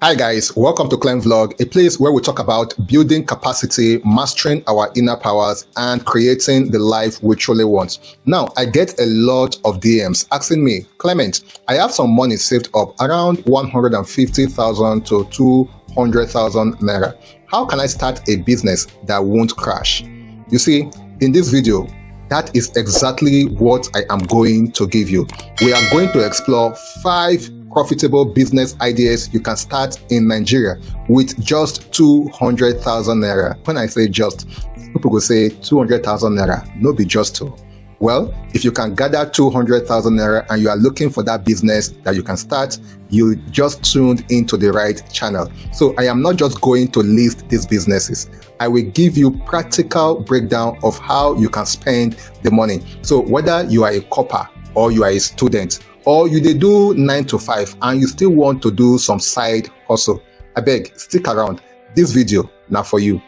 Hi guys, welcome to Clem Vlog, a place where we talk about building capacity, mastering our inner powers, and creating the life we truly want. Now, I get a lot of DMs asking me, Clement, I have some money saved up around 150,000 to 200,000 Naira. How can I start a business that won't crash? You see, in this video, that is exactly what I am going to give you. We are going to explore 5 profitable business ideas you can start in Nigeria with just 200,000 Naira. When I say just, people will say 200,000 Naira, no be just to. Well, if you can gather 200,000 Naira and you are looking for that business that you can start, you just tuned into the right channel. So I am not just going to list these businesses. I will give you practical breakdown of how you can spend the money. So whether you are a copper or you are a student, or you dey do 9 to 5 and you still want to do some side hustle, abeg stick around. This video now for you.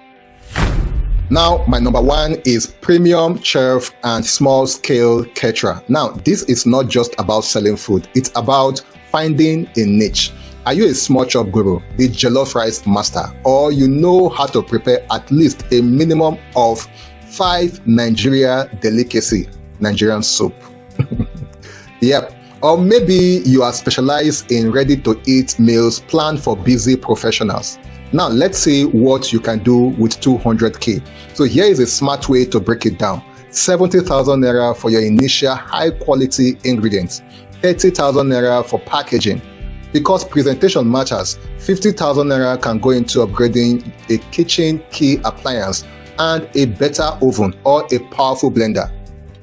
Now, my number 1 is premium chef and small scale caterer. Now, this is not just about selling food, it's about finding a niche. Are you a small chop guru, the jollof rice master, or you know how to prepare at least a minimum of 5 Nigeria delicacy, Nigerian soup? Yep. Or maybe you are specialized in ready-to-eat meals planned for busy professionals. Now, let's see what you can do with 200K. So here is a smart way to break it down. 70,000 Naira for your initial high-quality ingredients. 30,000 Naira for packaging. Because presentation matters, 50,000 Naira can go into upgrading a kitchen key appliance and a better oven or a powerful blender,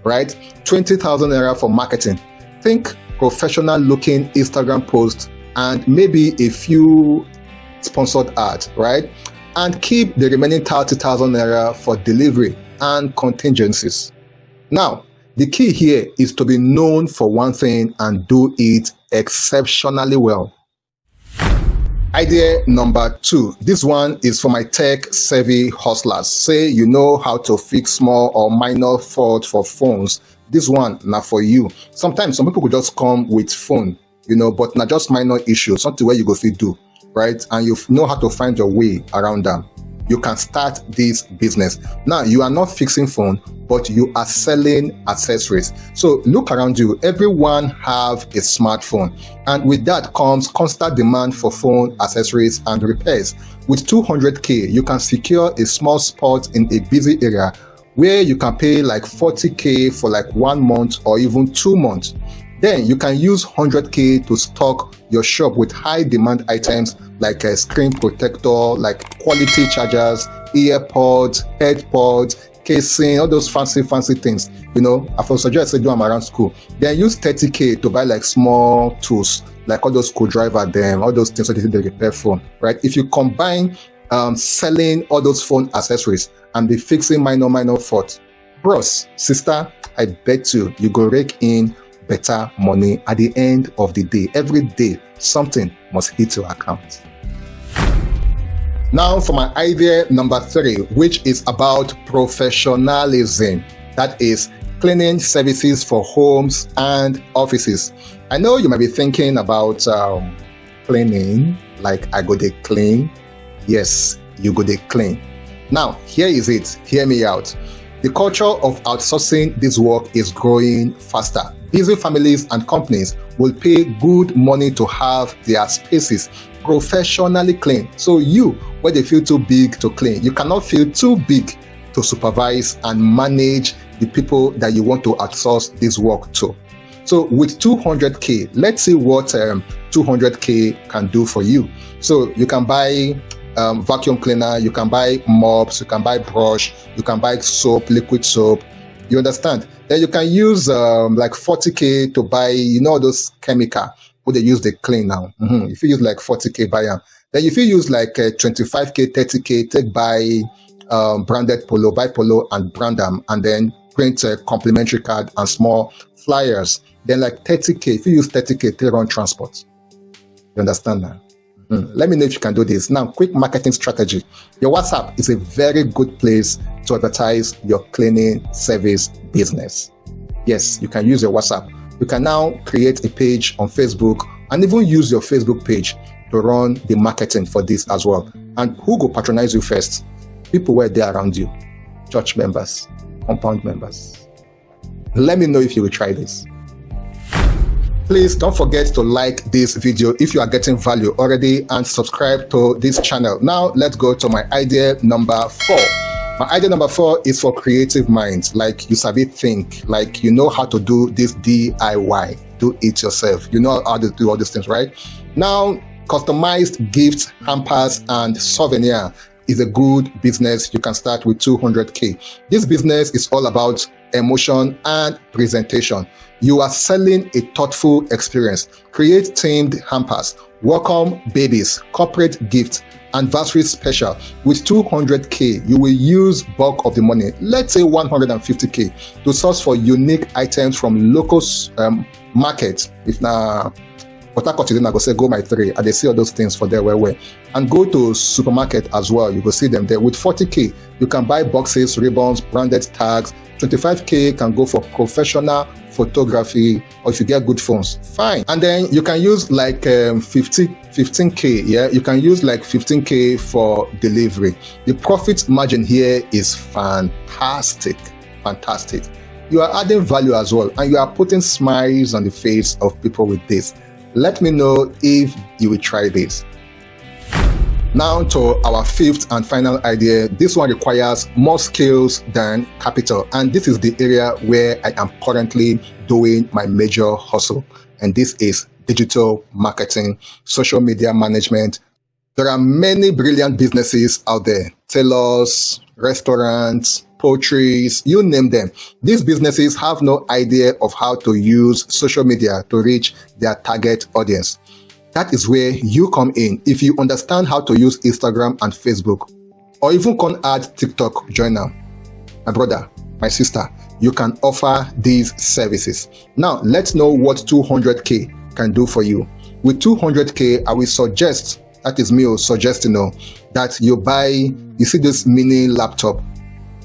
right? 20,000 Naira for marketing. Think professional looking Instagram posts and maybe a few sponsored ads, right? And keep the remaining 30,000 Naira for delivery and contingencies. Now, the key here is to be known for one thing and do it exceptionally well. Idea number 2. This one is for my tech-savvy hustlers. Say you know how to fix small or minor faults for phones. This one not for you. Sometimes some people could just come with phone, but not just minor issues, something where you go fit do, right? And you know how to find your way around them. You can start this business. Now, you are not fixing phone, but you are selling accessories. So look around you. Everyone have a smartphone. And with that comes constant demand for phone accessories and repairs. With 200K, you can secure a small spot in a busy area where you can pay like 40K for like 1 month or even 2 months. Then you can use 100K to stock your shop with high demand items like a screen protector, like quality chargers, earpods, headpods, casing, all those fancy things. I for suggest do them around school. Then use 30K to buy like small tools, like all those screwdriver, all those things so they repair phone, right? If you combine selling all those phone accessories and be fixing minor faults, bros, sister, I bet you go rake in better money at the end of the day. Every day, something must hit your account. Now for my idea number 3, which is about professionalism. That is cleaning services for homes and offices. I know you might be thinking about cleaning, like I go dey clean. Yes, you go dey clean. Now, here is it. Hear me out. The culture of outsourcing this work is growing faster. Busy families and companies will pay good money to have their spaces professionally clean. So you, where they feel too big to clean, you cannot feel too big to supervise and manage the people that you want to outsource this work to. So with 200K, let's see what 200K can do for you. So you can buy vacuum cleaner, you can buy mops, you can buy brush, you can buy soap, liquid soap. You understand? Then you can use like 40K to buy, those chemical what they use they clean now. If you use like 40K buy them. Then if you use like 25K, 30K, take buy branded polo, buy polo and brand them, and then print a complimentary card and small flyers. Then like 30K, if you use 30K, take run transport. You understand now? Let me know if you can do this. Now, quick marketing strategy. Your WhatsApp is a very good place to advertise your cleaning service business. Yes, you can use your WhatsApp. You can now create a page on Facebook and even use your Facebook page to run the marketing for this as well. And who go patronize you first? People were there around you, church members, compound members. Let me know if you will try this. Please don't forget to like this video if you are getting value already, and subscribe to this channel. Now let's go to my idea number 4. My idea number 4 is for creative minds, like you sabi think, like you know how to do this DIY, do it yourself. You know how to do all these things, right? Now, customized gifts, hampers, and souvenir is a good business. You can start with 200K. This business is all about emotion and presentation. You are selling a thoughtful experience. Create themed hampers, welcome babies, corporate gifts, anniversary special. With 200K, you will use bulk of the money, let's say 150K, to source for unique items from local markets. If now Port Harcourt, I go say go my 3, and they see all those things for there where. And go to supermarket as well, you will see them there. With 40K, you can buy boxes, ribbons, branded tags. 25K can go for professional photography, or if you get good phones, fine. And then you can use like 15K, yeah, you can use like 15K for delivery. The profit margin here is fantastic. You are adding value as well, and you are putting smiles on the face of people with this. Let me know if you will try this. Now to our 5th and final idea. This one requires more skills than capital, and this is the area where I am currently doing my major hustle, and this is digital marketing, social media management. There are many brilliant businesses out there, tailors, restaurants, poultries, you name them. These businesses have no idea of how to use social media to reach their target audience. That is where you come in. If you understand how to use Instagram and Facebook, or even can add TikTok, join now. My brother, my sister, you can offer these services. Now, let's know what 200K can do for you. With 200K, I will suggest, that is me suggesting that you buy, you see this mini laptop,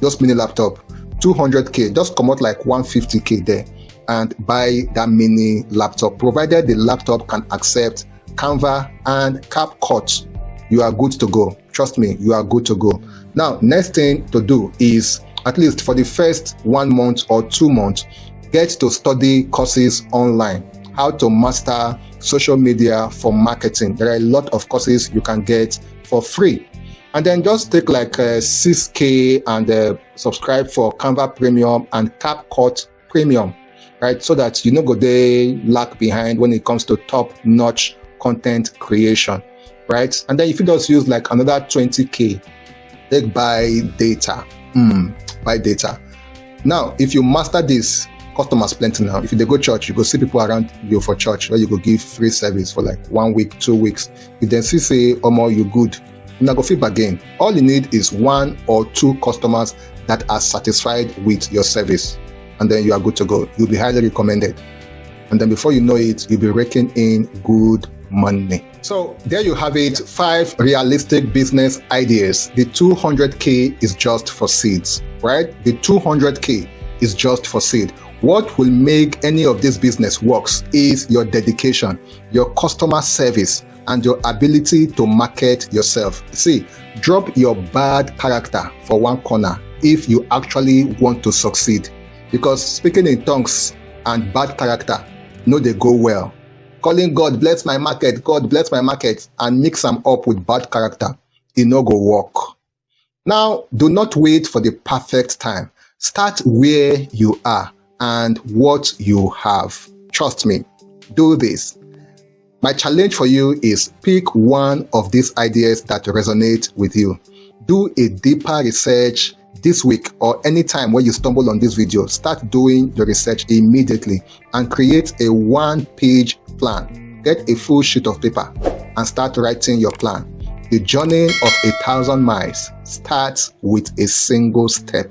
200K, just come out like 150K there and buy that mini laptop. Provided the laptop can accept Canva and CapCut, you are good to go. Trust me, you are good to go. Now, next thing to do is, at least for the first 1 month or 2 months, get to study courses online. How to master social media for marketing. There are a lot of courses you can get for free. And then just take like 6K and subscribe for Canva Premium and CapCut Premium, right? So that you no go they lag behind when it comes to top-notch content creation, right? And then if you just use like another 20K, take buy data. Buy data. Now, if you master this, customers plenty now. If you go church, you go see people around you for church where you go give free service for like 1 week, 2 weeks. You then see say, Omo, you good. You now go feedback again. All you need is 1 or 2 customers that are satisfied with your service, and then you are good to go. You'll be highly recommended. And then before you know it, you'll be raking in good money. So there you have it, 5 realistic business ideas. The 200K is just for seeds, right? The 200K is just for seed. What will make any of this business works is your dedication, your customer service, and your ability to market yourself. See, drop your bad character for one corner if you actually want to succeed. Because speaking in tongues and bad character, no, they go well. Calling God bless my market, God bless my market, and mix them up with bad character, it no go work. Now, do not wait for the perfect time. Start where you are and what you have. Trust me, do this. My challenge for you is pick one of these ideas that resonate with you. Do a deeper research this week or anytime when you stumble on this video. Start doing your research immediately and create a 1-page plan. Get a full sheet of paper and start writing your plan. The journey of 1,000 miles starts with a single step.